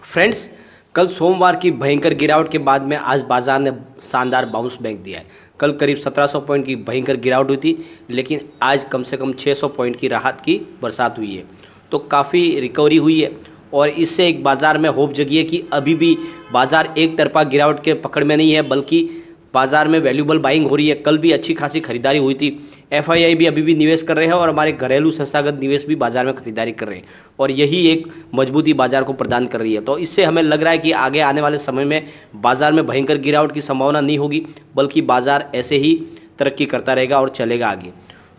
Friends, कल सोमवार की भयंकर गिरावट के बाद में आज बाजार ने शानदार बाउंस बैक दिया है। कल करीब 1700 पॉइंट की भयंकर गिरावट हुई थी, लेकिन आज कम से कम 600 पॉइंट की राहत की बरसात हुई है। तो काफ़ी रिकवरी हुई है और इससे एक बाज़ार में होप जगी है कि अभी भी बाज़ार एक तरफा गिरावट के पकड़ में नहीं है, बल्कि बाज़ार में वैल्यूबल बाइंग हो रही है। कल भी अच्छी खासी खरीदारी हुई थी। एफआईआई भी अभी भी निवेश कर रहे हैं और हमारे घरेलू संस्थागत निवेश भी बाजार में खरीदारी कर रहे हैं और यही एक मजबूती बाजार को प्रदान कर रही है। तो इससे हमें लग रहा है कि आगे आने वाले समय में बाजार में भयंकर गिरावट की संभावना नहीं होगी, बल्कि बाजार ऐसे ही तरक्की करता रहेगा और चलेगा आगे।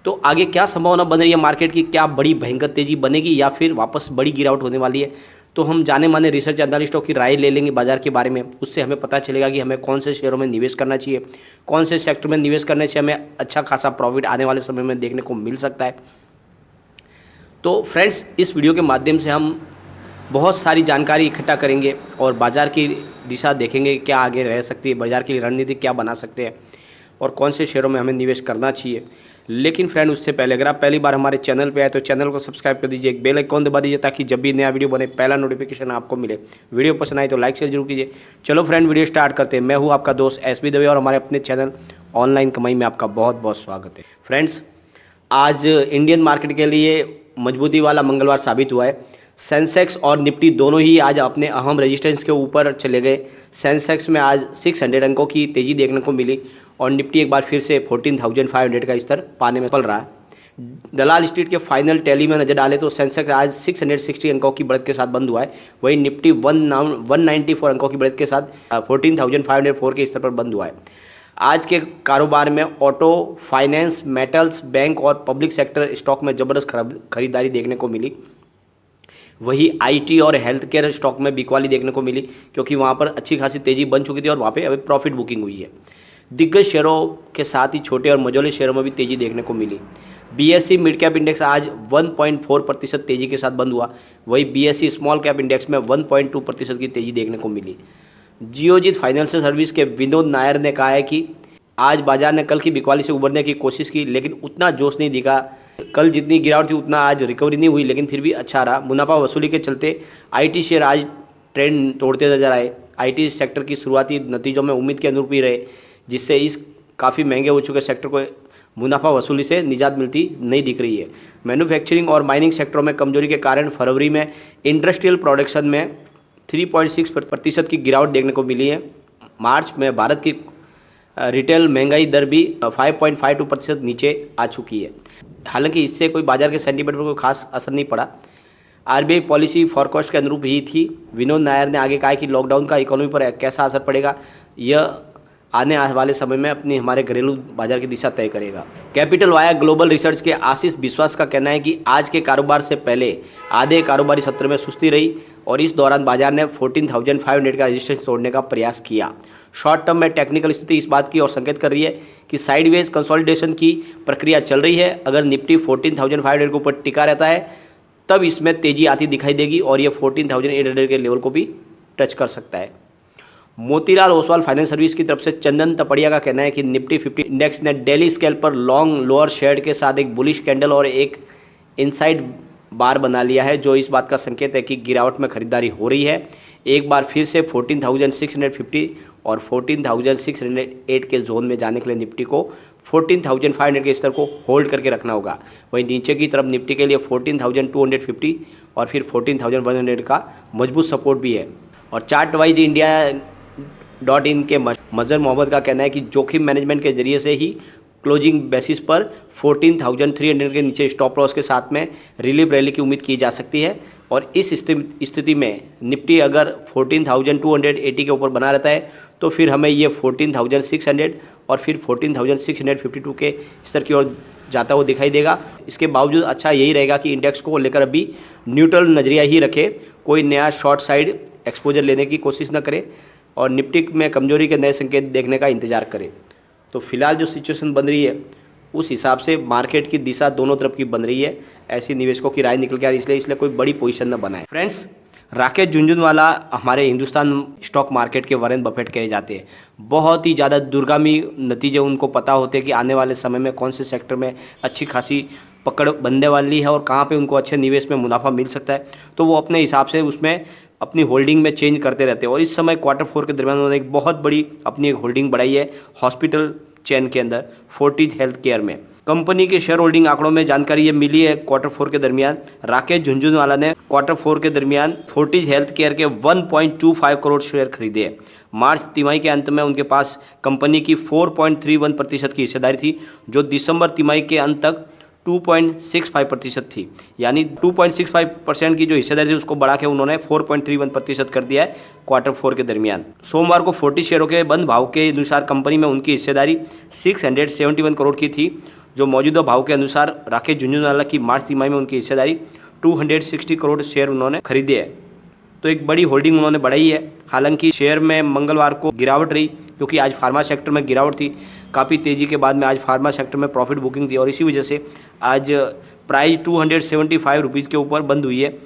तो आगे क्या संभावना बन रही है मार्केट की, क्या बड़ी भयंकर तेजी बनेगी या फिर वापस बड़ी गिरावट होने वाली है, तो हम जाने माने रिसर्च एनालिस्टों की राय ले लेंगे बाजार के बारे में। उससे हमें पता चलेगा कि हमें कौन से शेयरों में निवेश करना चाहिए, कौन से सेक्टर में निवेश करने से हमें अच्छा खासा प्रॉफिट आने वाले समय में देखने को मिल सकता है। तो फ्रेंड्स, इस वीडियो के माध्यम से हम बहुत सारी जानकारी इकट्ठा करेंगे और बाजार की दिशा देखेंगे, क्या आगे रह सकती है, बाजार की रणनीति क्या बना सकते हैं और कौन से शेयरों में हमें निवेश करना चाहिए। लेकिन फ्रेंड, उससे पहले अगर आप पहली बार हमारे चैनल पे आए तो चैनल को सब्सक्राइब कर दीजिए, एक बेल आइकॉन दबा दीजिए ताकि जब भी नया वीडियो बने पहला नोटिफिकेशन आपको मिले। वीडियो पसंद आए तो लाइक शेयर जरूर कीजिए। चलो फ्रेंड, वीडियो स्टार्ट करते हैं। मैं हूँ आपका दोस्त एसबी दवे और हमारे अपने चैनल ऑनलाइन कमाई में आपका बहुत बहुत स्वागत है। फ्रेंड्स, आज इंडियन मार्केट के लिए मजबूती वाला मंगलवार साबित हुआ है। सेंसेक्स और निफ्टी दोनों ही आज अपने अहम रेजिस्टेंस के ऊपर चले गए। सेंसेक्स में आज 600 अंकों की तेज़ी देखने को मिली और निफ्टी एक बार फिर से 14,500 का स्तर पाने में पड़ रहा है। दलाल स्ट्रीट के फाइनल टैली में नजर डालें तो सेंसेक्स आज 660 अंकों की बढ़त के साथ बंद हुआ है, वहीं निफ्टी 194 अंकों की बढ़त के साथ 14,504 के स्तर पर बंद हुआ है। आज के कारोबार में ऑटो, फाइनेंस, मेटल्स, बैंक और पब्लिक सेक्टर स्टॉक में ज़बरदस्त खरीदारी देखने को मिली। वही आईटी और हेल्थ केयर स्टॉक में बिकवाली देखने को मिली, क्योंकि वहाँ पर अच्छी खासी तेज़ी बन चुकी थी और वहाँ पे अभी प्रॉफिट बुकिंग हुई है। दिग्गज शेयरों के साथ ही छोटे और मझोले शेयरों में भी तेज़ी देखने को मिली। बीएसई मिड कैप इंडेक्स आज 1.4% तेज़ी के साथ बंद हुआ, वही बीएसई स्मॉल कैप इंडेक्स में 1.2% की तेज़ी देखने को मिली। जियोजीत फाइनेंशियल सर्विस के विनोद नायर ने कहा है कि आज बाजार ने कल की बिकवाली से उबरने की कोशिश की, लेकिन उतना जोश नहीं दिखा। कल जितनी गिरावट थी उतना आज रिकवरी नहीं हुई, लेकिन फिर भी अच्छा रहा। मुनाफा वसूली के चलते आईटी शेयर आज ट्रेंड तोड़ते नजर आए। आईटी सेक्टर की शुरुआती नतीजों में उम्मीद के अनुरूप ही रहे, जिससे इस काफ़ी महंगे हो चुके सेक्टर को मुनाफा वसूली से निजात मिलती नहीं दिख रही है। मैन्युफैक्चरिंग और माइनिंग सेक्टरों में कमजोरी के कारण फरवरी में इंडस्ट्रियल प्रोडक्शन में 3.6% की गिरावट देखने को मिली है। मार्च में भारत की रिटेल महंगाई दर भी 5.52% नीचे आ चुकी है। हालांकि इससे कोई बाजार के सेंटीमेंट पर कोई खास असर नहीं पड़ा। आरबीआई पॉलिसी फॉरकास्ट के अनुरूप ही थी। विनोद नायर ने आगे कहा कि लॉकडाउन का इकोनॉमी पर कैसा असर पड़ेगा, यह आने वाले समय में अपनी हमारे घरेलू बाजार की दिशा तय करेगा। कैपिटल वाया ग्लोबल रिसर्च के आशीष विश्वास का कहना है कि आज के कारोबार से पहले आधे कारोबारी सत्र में सुस्ती रही और इस दौरान बाजार ने 14,500 का रेजिस्टेंस तोड़ने का प्रयास किया। शॉर्ट टर्म में टेक्निकल स्थिति इस बात की ओर संकेत कर रही है कि साइडवेज कंसोलिडेशन की प्रक्रिया चल रही है। अगर निफ्टी 14,500 के ऊपर टिका रहता है तब इसमें तेजी आती दिखाई देगी और ये 14,800 के लेवल को भी टच कर सकता है। मोतीलाल ओसवाल फाइनेंस सर्विस की तरफ से चंदन तपड़िया का कहना है कि निफ्टी 50 इंडेक्स ने डेली स्केल पर लॉन्ग लोअर शेड के साथ एक बुलिश कैंडल और एक इनसाइड बार बना लिया है, जो इस बात का संकेत है कि गिरावट में खरीदारी हो रही है। एक बार फिर से 14,650 और 14,608 के जोन में जाने के लिए निफ्टी को 14,500 के स्तर को होल्ड करके रखना होगा। वहीं नीचे की तरफ निफ्टी के लिए 14,250 और फिर 14,100 का मजबूत सपोर्ट भी है। और चार्ट वाइज India.in के मजर मोहम्मद का कहना है कि जोखिम मैनेजमेंट के जरिए से ही क्लोजिंग बेसिस पर 14,300 के नीचे स्टॉप लॉस के साथ में रिलीफ रैली की उम्मीद की जा सकती है। और इस स्थिति में निफ्टी अगर 14,280 के ऊपर बना रहता है तो फिर हमें ये 14,600 और फिर 14,652 के स्तर की ओर जाता हुआ दिखाई देगा। इसके बावजूद अच्छा यही रहेगा कि इंडेक्स को लेकर अभी न्यूट्रल नज़रिया ही रखे, कोई नया शॉर्ट साइड एक्सपोजर लेने की कोशिश न करे और निफ्टी में कमजोरी के नए संकेत देखने का इंतजार करें। तो फिलहाल जो सिचुएशन बन रही है उस हिसाब से मार्केट की दिशा दोनों तरफ की बन रही है। ऐसी निवेशकों की राय निकल के आ रही है, इसलिए कोई बड़ी पोजीशन न बनाए। फ्रेंड्स, राकेश झुनझुनवाला हमारे हिंदुस्तान स्टॉक मार्केट के वॉरेन बफेट कहे जाते हैं। बहुत ही ज़्यादा दूरगामी नतीजे उनको पता होते हैं कि आने वाले समय में कौन से सेक्टर में अच्छी खासी पकड़ बनने वाली है और कहाँ पे उनको अच्छे निवेश में मुनाफा मिल सकता है। तो वो अपने हिसाब से उसमें अपनी होल्डिंग में चेंज करते रहते हैं और इस समय Q4 के दरमियान उन्होंने एक बहुत बड़ी अपनी एक होल्डिंग बढ़ाई है हॉस्पिटल चेन के अंदर फोर्टिज हेल्थ केयर में। कंपनी के शेयर होल्डिंग आंकड़ों में जानकारी ये मिली है Q4 के दरमियान राकेश झुनझुनवाला ने Q4 के दरमियान फोर्टिज हेल्थ केयर के 1.25 करोड़ शेयर खरीदे हैं। मार्च तिमाही के अंत में उनके पास कंपनी की 4.31% की हिस्सेदारी थी, जो दिसंबर तिमाही के अंत तक 2.65% थी। यानी 2.65% की जो हिस्सेदारी थी उसको बढ़ा के उन्होंने 4.31% कर दिया है Q4 के दरमियान। सोमवार को 40 शेयरों के बंद भाव के अनुसार कंपनी में उनकी हिस्सेदारी 671 करोड़ की थी, जो मौजूदा भाव के अनुसार राकेश झुनझुनवाला की मार्च तिमाही में उनकी हिस्सेदारी 260 करोड़ शेयर उन्होंने खरीदे हैं। तो एक बड़ी होल्डिंग उन्होंने बढ़ाई है। हालांकि शेयर में मंगलवार को गिरावट रही, क्योंकि आज फार्मा सेक्टर में गिरावट थी। काफ़ी तेज़ी के बाद में आज फार्मा सेक्टर में प्रॉफिट बुकिंग थी और इसी वजह से आज प्राइस 275 रुपीज़ के ऊपर बंद हुई है।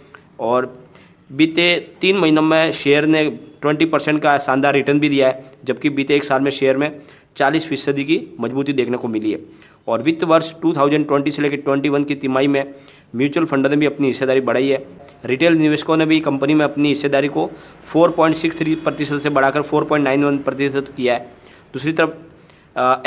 और बीते 3 महीनों में शेयर ने 20% का शानदार रिटर्न भी दिया है, जबकि बीते 1 साल में शेयर में 40% की मजबूती देखने को मिली है। और वित्त वर्ष 2020 से लेकर 21 की तिमाही में म्यूचुअल फंड ने भी अपनी हिस्सेदारी बढ़ाई है। रिटेल निवेशकों ने भी कंपनी में अपनी हिस्सेदारी को 4.63% से बढ़ाकर 4.91% किया है। दूसरी तरफ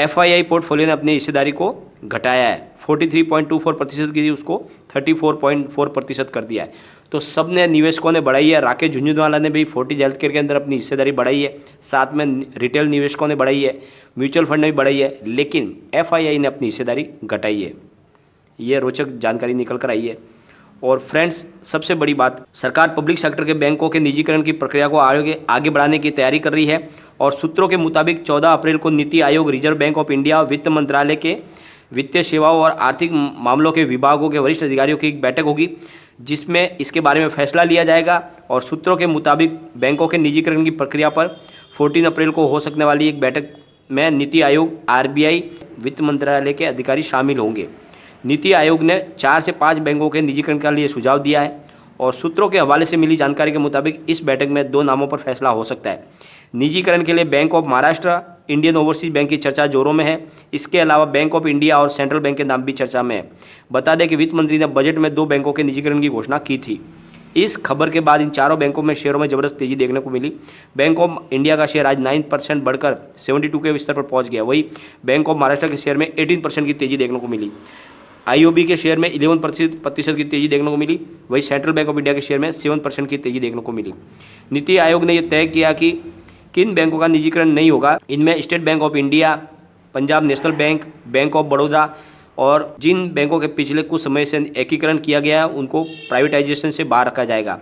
FII पोर्टफोलियो ने अपनी हिस्सेदारी को घटाया है, 43.24% की थी उसको 34.4% कर दिया है। तो सब ने निवेशकों ने बढ़ाई है। राकेश झुनझुनवाला ने भी फोर्टिज हेल्थ केयर के अंदर अपनी हिस्सेदारी बढ़ाई है, साथ में रिटेल निवेशकों ने बढ़ाई है, म्यूचुअल फंड ने भी बढ़ाई है, लेकिन FII ने अपनी हिस्सेदारी घटाई है। ये रोचक जानकारी निकल कर आई है। और फ्रेंड्स, सबसे बड़ी बात, सरकार पब्लिक सेक्टर के बैंकों के निजीकरण की प्रक्रिया को आगे बढ़ाने की तैयारी कर रही है। और सूत्रों के मुताबिक 14 अप्रैल को NITI Aayog, reserve bank of India, वित्त मंत्रालय के वित्तीय सेवाओं और आर्थिक मामलों के विभागों के वरिष्ठ अधिकारियों की एक बैठक होगी, जिसमें इसके बारे में फैसला लिया जाएगा। और सूत्रों के मुताबिक बैंकों के निजीकरण की प्रक्रिया पर 14 अप्रैल को हो सकने वाली एक बैठक में नीति आयोग, RBI, वित्त मंत्रालय के अधिकारी शामिल होंगे। नीति आयोग ने 4 से 5 बैंकों के निजीकरण के लिए सुझाव दिया है और सूत्रों के हवाले से मिली जानकारी के मुताबिक इस बैठक में 2 नामों पर फैसला हो सकता है। निजीकरण के लिए bank of Maharashtra, Indian overseas bank की चर्चा जोरों में है। इसके अलावा बैंक ऑफ इंडिया और सेंट्रल बैंक के नाम भी चर्चा में है। बता दें कि वित्त मंत्री ने बजट में 2 बैंकों के निजीकरण की घोषणा की थी। इस खबर के बाद इन चारों बैंकों में शेयरों में जबरदस्त तेजी देखने को मिली। बैंक ऑफ इंडिया का शेयर आज 9% बढ़कर 72 के स्तर पर पहुंच गया। वही बैंक ऑफ महाराष्ट्र के शेयर में 18% की तेजी देखने को मिली। IOB के शेयर में 11% की तेजी देखने को मिली। वही सेंट्रल बैंक ऑफ इंडिया के शेयर में 7% की तेजी देखने को मिली। नीति आयोग ने यह तय किया कि किन बैंकों का निजीकरण नहीं होगा। इनमें state bank of India, Punjab national bank, bank of Baroda और जिन बैंकों के पिछले कुछ समय से एकीकरण किया गया है उनको प्राइवेटाइजेशन से बाहर रखा जाएगा।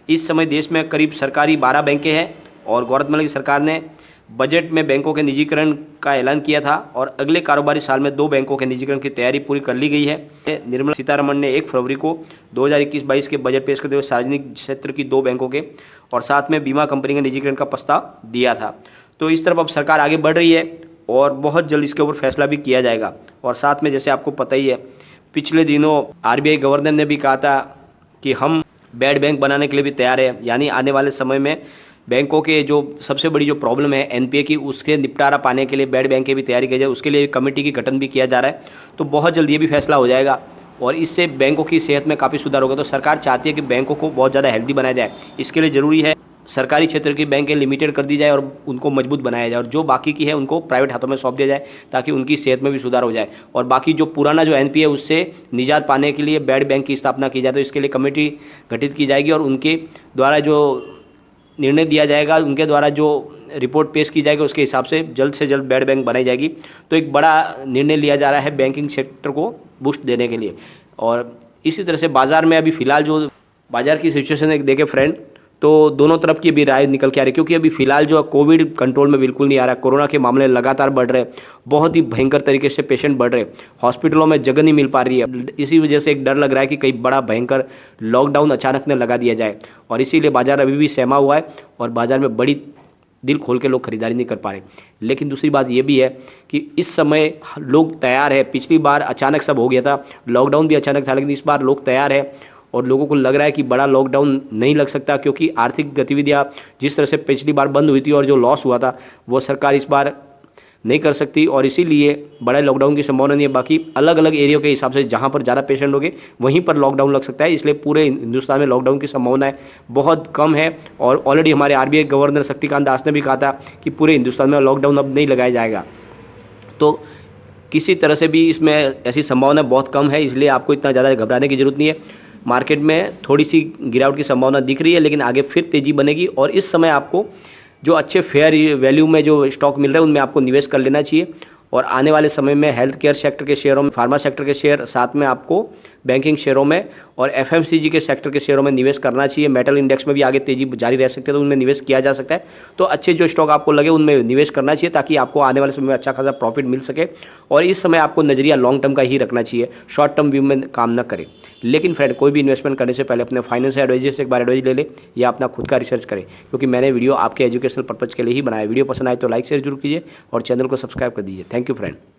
इस समय देश में करीब सरकारी 12 बैंकें हैं और गौरतलब है कि सरकार ने बजट में बैंकों के निजीकरण का ऐलान किया था और अगले कारोबारी साल में 2 बैंकों के निजीकरण की तैयारी पूरी कर ली गई है। निर्मला सीतारमण ने 1 फरवरी को 2021-22 के बजट पेश करते हुए सार्वजनिक क्षेत्र की 2 बैंकों के और साथ में बीमा कंपनी के निजीकरण का प्रस्ताव दिया था। तो इस तरफ अब सरकार आगे बढ़ रही है और बहुत जल्द इसके ऊपर फैसला भी किया जाएगा। और साथ में जैसे आपको पता ही है, पिछले दिनों RBI गवर्नर ने भी कहा था कि हम बैड बैंक बनाने के लिए भी तैयार है। यानी आने वाले समय में बैंकों के जो सबसे बड़ी जो प्रॉब्लम है NPA की, उसके निपटारा पाने के लिए बैड बैंक की भी तैयारी की जाए। उसके लिए कमेटी की गठन भी किया जा रहा है। तो बहुत जल्द ये भी फैसला हो जाएगा और इससे बैंकों की सेहत में काफ़ी सुधार होगा। तो सरकार चाहती है कि बैंकों को बहुत ज़्यादा हेल्दी बनाया जाए। इसके लिए ज़रूरी है सरकारी क्षेत्र की बैंकें लिमिटेड कर दी जाए और उनको मजबूत बनाया जाए और जो बाकी की है उनको प्राइवेट हाथों में सौंप दिया जाए ताकि उनकी सेहत में भी सुधार हो जाए। और बाकी जो पुराना जो NPA है उससे निजात पाने के लिए बैड बैंक की स्थापना की जाए। तो इसके लिए कमेटी गठित की जाएगी और उनके द्वारा जो निर्णय दिया जाएगा, उनके द्वारा जो रिपोर्ट पेश की जाएगी उसके हिसाब से जल्द बैड बैंक बनाई जाएगी। तो एक बड़ा निर्णय लिया जा रहा है बैंकिंग सेक्टर को बूस्ट देने के लिए। और इसी तरह से बाज़ार में अभी फ़िलहाल जो बाज़ार की सिचुएशन है देखें फ्रेंड, तो दोनों तरफ की अभी राय निकल के आ रही है। क्योंकि अभी फ़िलहाल जो कोविड कंट्रोल में बिल्कुल नहीं आ रहा है, कोरोना के मामले लगातार बढ़ रहे हैं, बहुत ही भयंकर तरीके से पेशेंट बढ़ रहे हैं, हॉस्पिटलों में जगह नहीं मिल पा रही है। इसी वजह से एक डर लग रहा है कि कहीं बड़ा भयंकर लॉकडाउन अचानक ने लगा दिया जाए और इसीलिए बाज़ार अभी भी सहमा हुआ है और बाज़ार में बड़ी दिल खोल के लोग खरीदारी नहीं कर पा रहे। लेकिन दूसरी बात ये भी है कि इस समय लोग तैयार है। पिछली बार अचानक सब हो गया था, लॉकडाउन भी अचानक था, लेकिन इस बार लोग तैयार है और लोगों को लग रहा है कि बड़ा लॉकडाउन नहीं लग सकता। क्योंकि आर्थिक गतिविधियां जिस तरह से पिछली बार बंद हुई थी और जो लॉस हुआ था वो सरकार इस बार नहीं कर सकती और इसीलिए बड़ा लॉकडाउन की संभावना नहीं है। बाकी अलग अलग एरिया के हिसाब से जहाँ पर ज़्यादा पेशेंट होंगे वहीं पर लॉकडाउन लग सकता है, इसलिए पूरे हिंदुस्तान में लॉकडाउन की संभावनाएं बहुत कम है। और ऑलरेडी हमारे आरबीआई गवर्नर शक्तिकांत दास ने भी कहा था कि पूरे हिंदुस्तान में लॉकडाउन अब नहीं लगाया जाएगा। तो किसी तरह से भी इसमें ऐसी संभावना बहुत कम है, इसलिए आपको इतना ज़्यादा घबराने की ज़रूरत नहीं है। मार्केट में थोड़ी सी गिरावट की संभावना दिख रही है, लेकिन आगे फिर तेज़ी बनेगी और इस समय आपको जो अच्छे फेयर वैल्यू में जो स्टॉक मिल रहे हैं उनमें आपको निवेश कर लेना चाहिए। और आने वाले समय में हेल्थ केयर सेक्टर के शेयरों में, फार्मा सेक्टर के शेयर, साथ में आपको बैंकिंग शेयरों में और एफएमसीजी के सेक्टर के शेयरों में निवेश करना चाहिए। मेटल इंडेक्स में भी आगे तेजी जारी रह सकती है तो उनमें निवेश किया जा सकता है। तो अच्छे जो स्टॉक आपको लगे उनमें निवेश करना चाहिए ताकि आपको आने वाले समय में अच्छा खासा प्रॉफिट मिल सके। और इस समय आपको नज़रिया लॉन्ग टर्म का ही रखना चाहिए, शॉर्ट टर्म व्यू में काम न करें। लेकिन फ्रेंड, कोई भी इन्वेस्टमेंट करने से पहले अपने फाइनेंशियल एडवाइजर से एक बार एडवाइस ले ले या अपना खुद का रिसर्च करें, क्योंकि मैंने वीडियो आपके एजुकेशनल पर्पज़ के लिए ही बनाया। वीडियो पसंद आए तो लाइक शेयर जरूर कीजिए और चैनल को सब्सक्राइब कर दीजिए। Thank you friend.